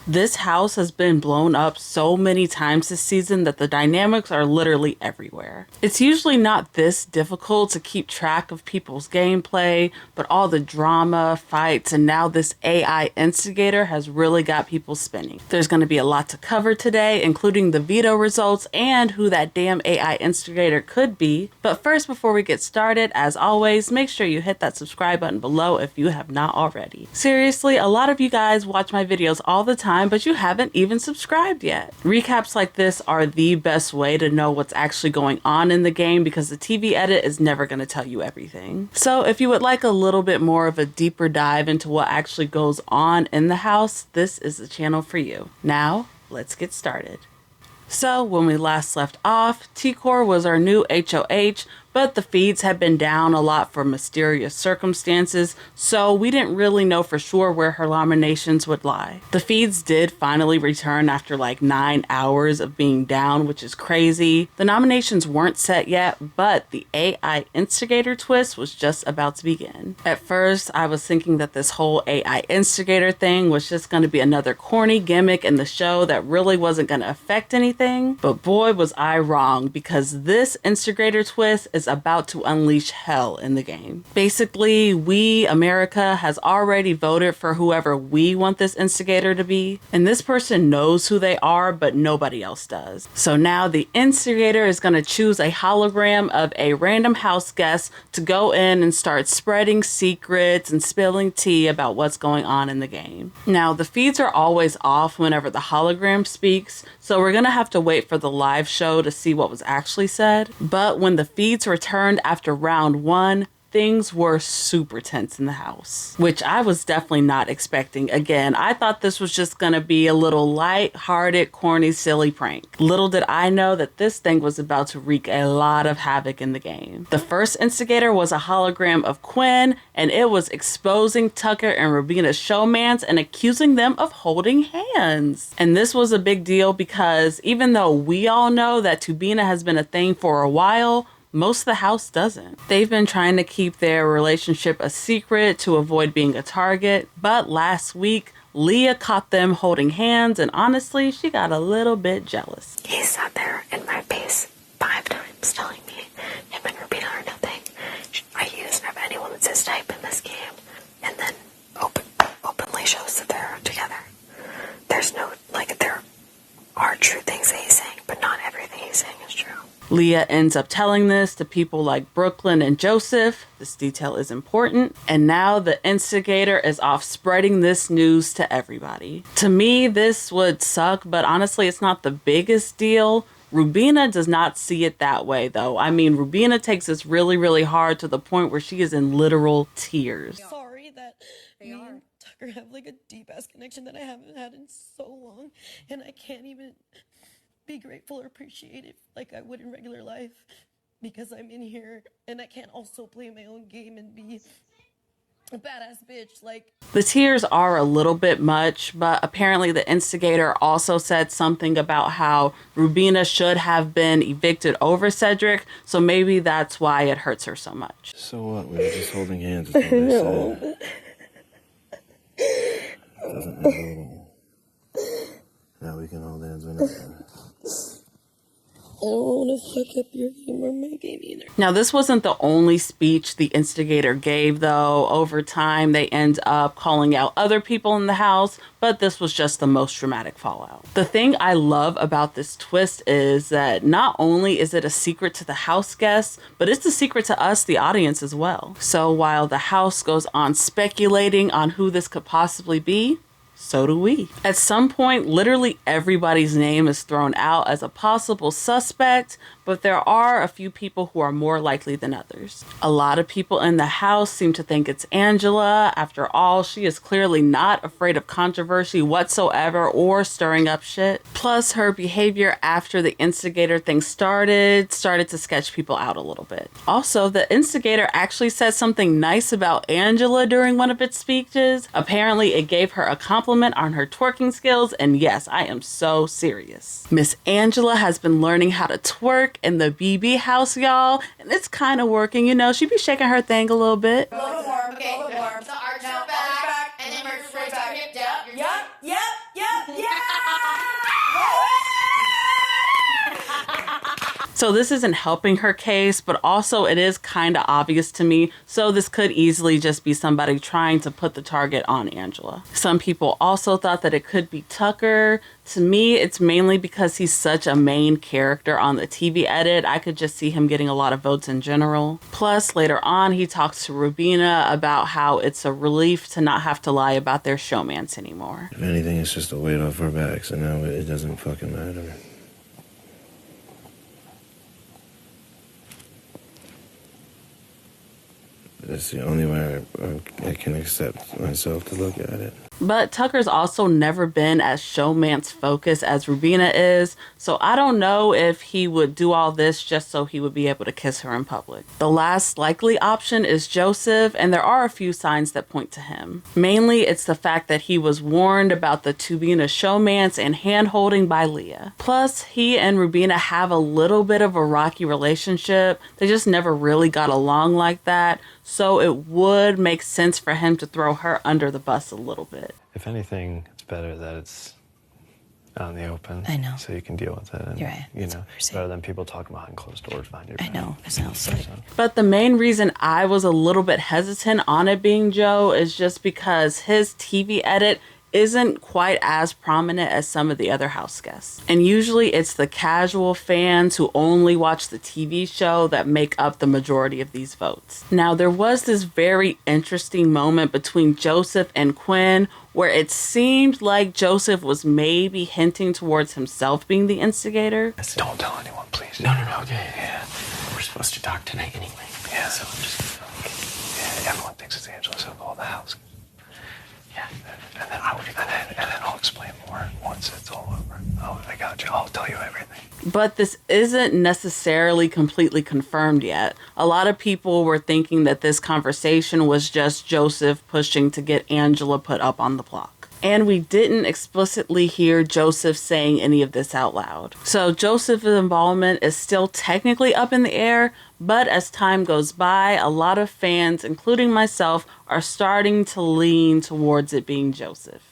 This house has been blown up so many times this season that the dynamics are literally everywhere. It's usually not this difficult to keep track of people's gameplay, but all the drama, fights, and now this AI Instigator has really got people spinning. There's going to be a lot to cover today, including the veto results and who that damn AI Instigator could be. But first, before we get started, as always, make sure you hit that subscribe button below if you have not already. Seriously, a lot of you guys watch my videos all the time, but you haven't even subscribed yet. Recaps like this are the best way to know what's actually going on in the game because the TV edit is never going to tell you everything. So if you would like a little bit more of a deeper dive into what actually goes on in the house, this is the channel for you. Now, let's get started. So when we last left off, T-Kor was our new HOH, but the feeds had been down a lot for mysterious circumstances, so we didn't really know for sure where her nominations would lie. The feeds did finally return after like 9 hours of being down, which is crazy. The nominations weren't set yet, but the AI Instigator Twist was just about to begin. At first, I was thinking that this whole AI Instigator thing was just going to be another corny gimmick in the show that really wasn't going to affect anything, but boy was I wrong, because this Instigator Twist is about to unleash hell in the game. Basically, we, America, has already voted for whoever we want this instigator to be, and this person knows who they are, but nobody else does. So now the instigator is going to choose a hologram of a random house guest to go in and start spreading secrets and spilling tea about what's going on in the game. Now, the feeds are always off whenever the hologram speaks, so we're going to have to wait for the live show to see what was actually said. But when the feeds returned after round 1, things were super tense in the house, which I was definitely not expecting. Again, I thought this was just gonna be a little light-hearted, corny, silly prank. Little did I know that this thing was about to wreak a lot of havoc in the game. The first instigator was a hologram of Quinn, and it was exposing Tucker and Rubina's showmans and accusing them of holding hands. And this was a big deal because even though we all know that Rubina has been a thing for a while, most of the house doesn't. They've been trying to keep their relationship a secret to avoid being a target, but last week, Leah caught them holding hands, and honestly, she got a little bit jealous. He sat there in my face 5 times telling me him and Rubina are nothing. He doesn't have anyone that's his type in this game. And then openly shows that they're together. There's no, there are true things that he's saying, but not everything he's saying is true. Leah ends up telling this to people like Brooklyn and Joseph. This detail is important. And now the instigator is off spreading this news to everybody. To me, this would suck, but honestly, it's not the biggest deal. Rubina does not see it that way, though. I mean, Rubina takes this really, really hard to the point where she is in literal tears. Sorry that me and Tucker have like a deep-ass connection that I haven't had in so long, and I can't even be grateful or appreciate it like I would in regular life because I'm in here and I can't also play my own game and be a badass bitch. The tears are a little bit much, but apparently the instigator also said something about how Rubina should have been evicted over Cedric, so maybe that's why it hurts her so much. So what? We were just holding hands. Is what they said. Doesn't matter. Now we can hold hands whenever. I don't want to fuck up your game or my game either. Now, this wasn't the only speech the instigator gave, though. Over time, they end up calling out other people in the house, but this was just the most dramatic fallout. The thing I love about this twist is that not only is it a secret to the house guests, but it's a secret to us, the audience, as well. So while the house goes on speculating on who this could possibly be, so do we. At some point, literally everybody's name is thrown out as a possible suspect, but there are a few people who are more likely than others. A lot of people in the house seem to think it's Angela. After all, she is clearly not afraid of controversy whatsoever or stirring up shit. Plus, her behavior after the instigator thing started to sketch people out a little bit. Also, the instigator actually said something nice about Angela during one of its speeches. Apparently, it gave her a compliment on her twerking skills, and yes, I am so serious. Miss Angela has been learning how to twerk in the BB house, y'all, and it's kind of working, you know. She be shaking her thing a little bit. Okay, so arch your back, and then we're straight back. Yep. So this isn't helping her case, but also it is kind of obvious to me, so this could easily just be somebody trying to put the target on Angela. Some people also thought that it could be Tucker. To me, it's mainly because he's such a main character on the TV edit. I could just see him getting a lot of votes in general. Plus, later on, he talks to Rubina about how it's a relief to not have to lie about their showmance anymore. If anything, it's just a weight off our backs, and now it doesn't fucking matter. That's the only way I can accept myself to look at it. But Tucker's also never been as showmance focused as Rubina is, so I don't know if he would do all this just so he would be able to kiss her in public. The last likely option is Joseph, and there are a few signs that point to him. Mainly, it's the fact that he was warned about the Tubina showmance and hand-holding by Leah. Plus, he and Rubina have a little bit of a rocky relationship. They just never really got along like that, so it would make sense for him to throw her under the bus a little bit. If anything, it's better that it's out in the open. I know. So you can deal with it. And, You're right. You know, better than people talking behind closed doors behind your back. I know. It sounds sick. But the main reason I was a little bit hesitant on it being Joe is just because his TV edit isn't quite as prominent as some of the other house guests. And usually it's the casual fans who only watch the TV show that make up the majority of these votes. Now, there was this very interesting moment between Joseph and Quinn where it seemed like Joseph was maybe hinting towards himself being the instigator. Don't tell anyone, please. No. Okay. Yeah. We're supposed to talk tonight anyway. Yeah. So I'm just... Yeah, everyone thinks it's Angela, so all the house. Yeah. And then I'll explain more once it's all over. Oh, I got you. I'll tell you everything. But this isn't necessarily completely confirmed yet. A lot of people were thinking that this conversation was just Joseph pushing to get Angela put up on the block. And we didn't explicitly hear Joseph saying any of this out loud. So Joseph's involvement is still technically up in the air, but as time goes by, a lot of fans, including myself, are starting to lean towards it being Joseph.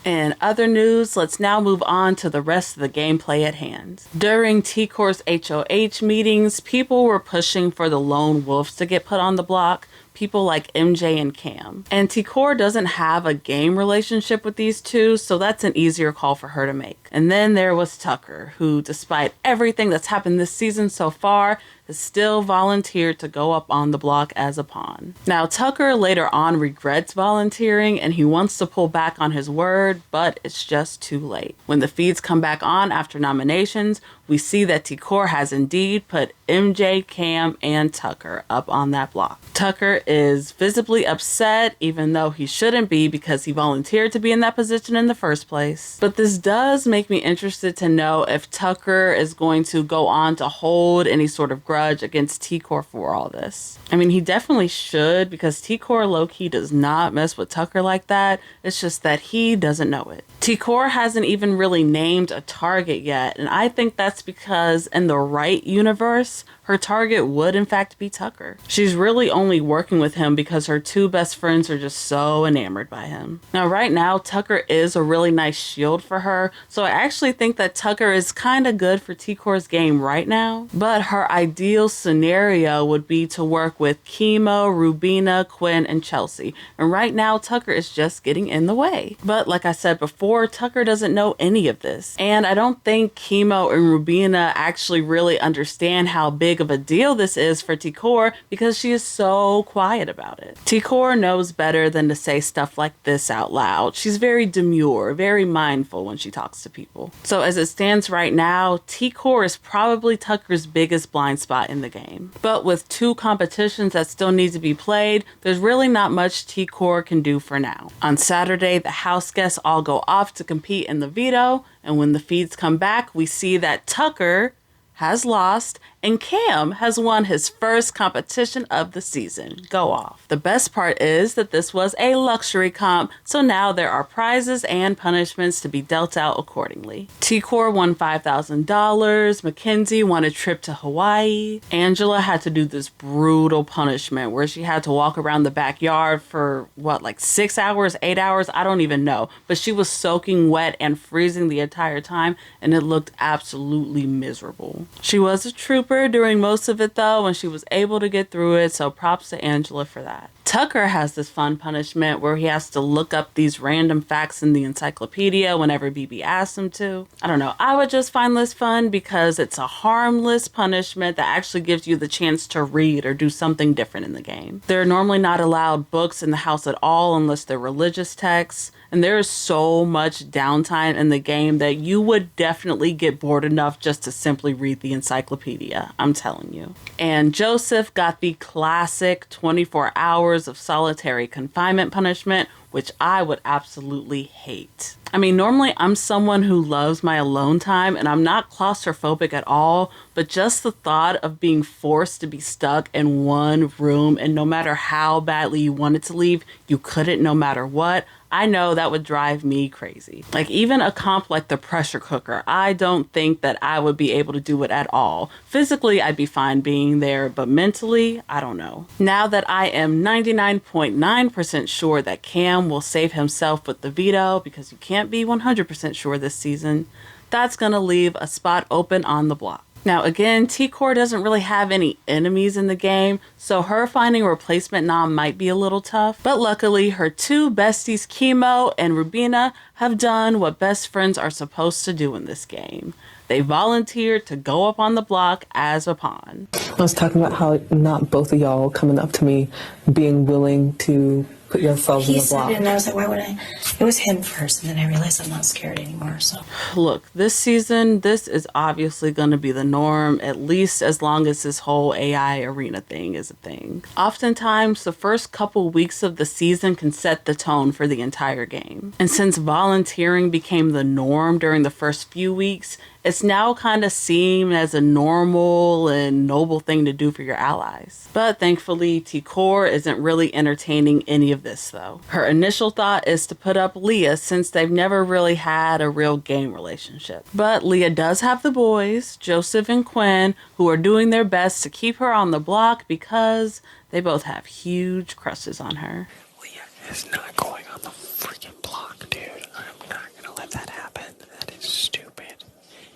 In other news, let's now move on to the rest of the gameplay at hand. During T-Kor's HOH meetings, people were pushing for the lone wolves to get put on the block, people like MJ and Cam. And T-Kor doesn't have a game relationship with these two, so that's an easier call for her to make. And then there was Tucker, who, despite everything that's happened this season so far, has still volunteered to go up on the block as a pawn. Now, Tucker later on regrets volunteering and he wants to pull back on his word, but it's just too late. When the feeds come back on after nominations, we see that T-Kor has indeed put MJ, Cam, and Tucker up on that block. Tucker is visibly upset, even though he shouldn't be because he volunteered to be in that position in the first place. But this does make me interested to know if Tucker is going to go on to hold any sort of grudge against T-Kor for all this. I mean, he definitely should, because T-Kor low-key does not mess with Tucker like that. It's just that he doesn't know it. T-Kor hasn't even really named a target yet, and I think that's because in the right universe, her target would in fact be Tucker. She's really only working with him because her two best friends are just so enamored by him. Now, right now, Tucker is a really nice shield for her, so I actually think that Tucker is kind of good for T-Kor's game right now, but her ideal scenario would be to work with Kimo, Rubina, Quinn, and Chelsie, and right now, Tucker is just getting in the way. But like I said before, Tucker doesn't know any of this, and I don't think Kimo and Rubina actually really understand how big of a deal this is for T-Kor because she is so quiet about it. T-Kor knows better than to say stuff like this out loud. She's very demure, very mindful when she talks to people. So as it stands right now, T-Kor is probably Tucker's biggest blind spot in the game. But with two competitions that still need to be played, there's really not much T-Kor can do for now. On Saturday, the house guests all go off to compete in the veto, and when the feeds come back, we see that Tucker has lost and Cam has won his first competition of the season. Go off. The best part is that this was a luxury comp, so now there are prizes and punishments to be dealt out accordingly. T-Kor won $5,000, Makensy won a trip to Hawaii, Angela had to do this brutal punishment where she had to walk around the backyard for like 6 hours, 8 hours, I don't even know, but she was soaking wet and freezing the entire time, and it looked absolutely miserable. She was a trooper during most of it though, and she was able to get through it, so props to Angela for that. Tucker has this fun punishment where he has to look up these random facts in the encyclopedia whenever BB asks him to. I don't know, I would just find this fun because it's a harmless punishment that actually gives you the chance to read or do something different in the game. They're normally not allowed books in the house at all unless they're religious texts, and there is so much downtime in the game that you would definitely get bored enough just to simply read the encyclopedia, I'm telling you. And Joseph got the classic 24 hours of solitary confinement punishment, which I would absolutely hate. I mean, normally I'm someone who loves my alone time and I'm not claustrophobic at all, but just the thought of being forced to be stuck in one room and no matter how badly you wanted to leave, you couldn't no matter what, I know that would drive me crazy. Like even a comp like the pressure cooker, I don't think that I would be able to do it at all. Physically, I'd be fine being there, but mentally, I don't know. Now that I am 99.9% sure that Cam will save himself with the veto, because you can't be 100% sure this season, that's gonna leave a spot open on the block. Now again, T-Kor doesn't really have any enemies in the game, so her finding a replacement nom might be a little tough, but luckily her two besties Kimo and Rubina have done what best friends are supposed to do in this game. They volunteered to go up on the block as a pawn. I was talking about how not both of y'all coming up to me being willing to put yourselves in the block. He said it and I was like, why would I? It was him first, and then I realized I'm not scared anymore, so. Look, this season, this is obviously going to be the norm, at least as long as this whole AI arena thing is a thing. Oftentimes, the first couple weeks of the season can set the tone for the entire game. And since volunteering became the norm during the first few weeks, it's now kind of seen as a normal and noble thing to do for your allies. But thankfully, T-Kor isn't really entertaining any of this though. Her initial thought is to put up Leah since they've never really had a real game relationship. But Leah does have the boys, Joseph and Quinn, who are doing their best to keep her on the block because they both have huge crushes on her. Leah is not going on the freaking block, dude. I'm not gonna let that happen. That is stupid.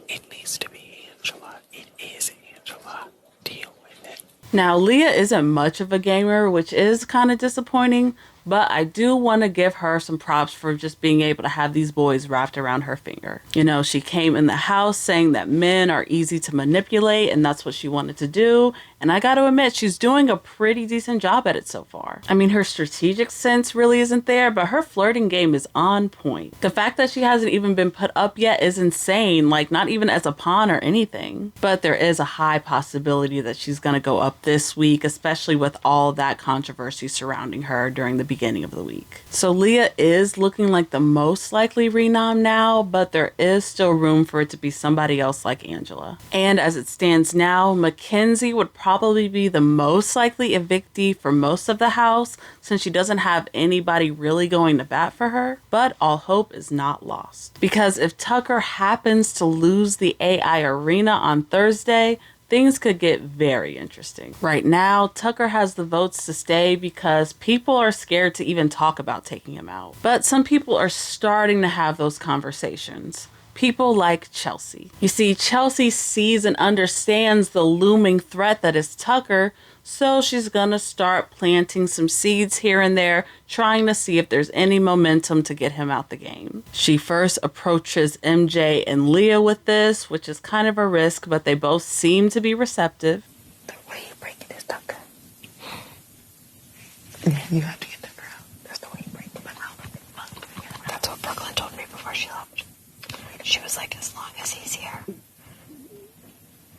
It needs to be Angela. It is Angela. Deal with it. Now, Leah isn't much of a gamer, which is kind of disappointing, but I do want to give her some props for just being able to have these boys wrapped around her finger. You know, she came in the house saying that men are easy to manipulate and that's what she wanted to do. And I got to admit, she's doing a pretty decent job at it so far. I mean, her strategic sense really isn't there, but her flirting game is on point. The fact that she hasn't even been put up yet is insane, like not even as a pawn or anything. But there is a high possibility that she's going to go up this week, especially with all that controversy surrounding her during the beginning of the week. So Leah is looking like the most likely renom now, but there is still room for it to be somebody else like Angela. And as it stands now, Makensy would probably be the most likely evictee for most of the house since she doesn't have anybody really going to bat for her, but all hope is not lost. Because if Tucker happens to lose the AI arena on Thursday, things could get very interesting. Right now, Tucker has the votes to stay because people are scared to even talk about taking him out. But some people are starting to have those conversations. People like Chelsie. You see, Chelsie sees and understands the looming threat that is Tucker, so she's gonna start planting some seeds here and there, trying to see if there's any momentum to get him out the game. She first approaches MJ and Leah with this, which is kind of a risk, but they both seem to be receptive. The way you break it is Tucker. Yeah, you have to get Tucker out. That's the way you break them out. That's what Brooklyn told me before she left. She was like, as long as he's here.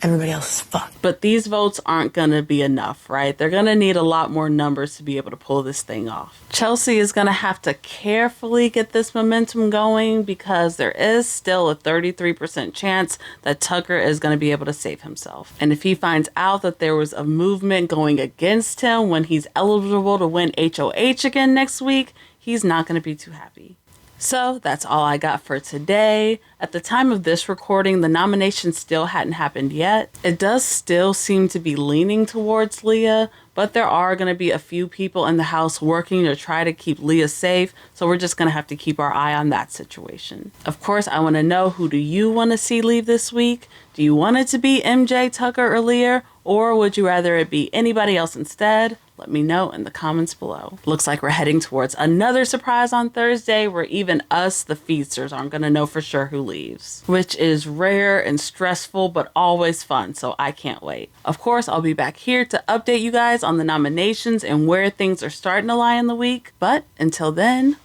Everybody else is fucked. But these votes aren't going to be enough, right? They're going to need a lot more numbers to be able to pull this thing off. Chelsie is going to have to carefully get this momentum going because there is still a 33% chance that Tucker is going to be able to save himself. And if he finds out that there was a movement going against him when he's eligible to win HOH again next week, he's not going to be too happy. So that's all I got for today. At the time of this recording, the nomination still hadn't happened yet. It does still seem to be leaning towards Leah, but there are going to be a few people in the house working to try to keep Leah safe, so we're just going to have to keep our eye on that situation. Of course, I want to know, who do you want to see leave this week? Do you want it to be MJ, Tucker, or Leah, or would you rather it be anybody else instead? Let me know in the comments below. Looks like we're heading towards another surprise on Thursday where even us, the feasters, aren't going to know for sure who leaves, which is rare and stressful, but always fun, so I can't wait. Of course, I'll be back here to update you guys on the nominations and where things are starting to lie in the week, but until then,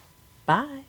bye.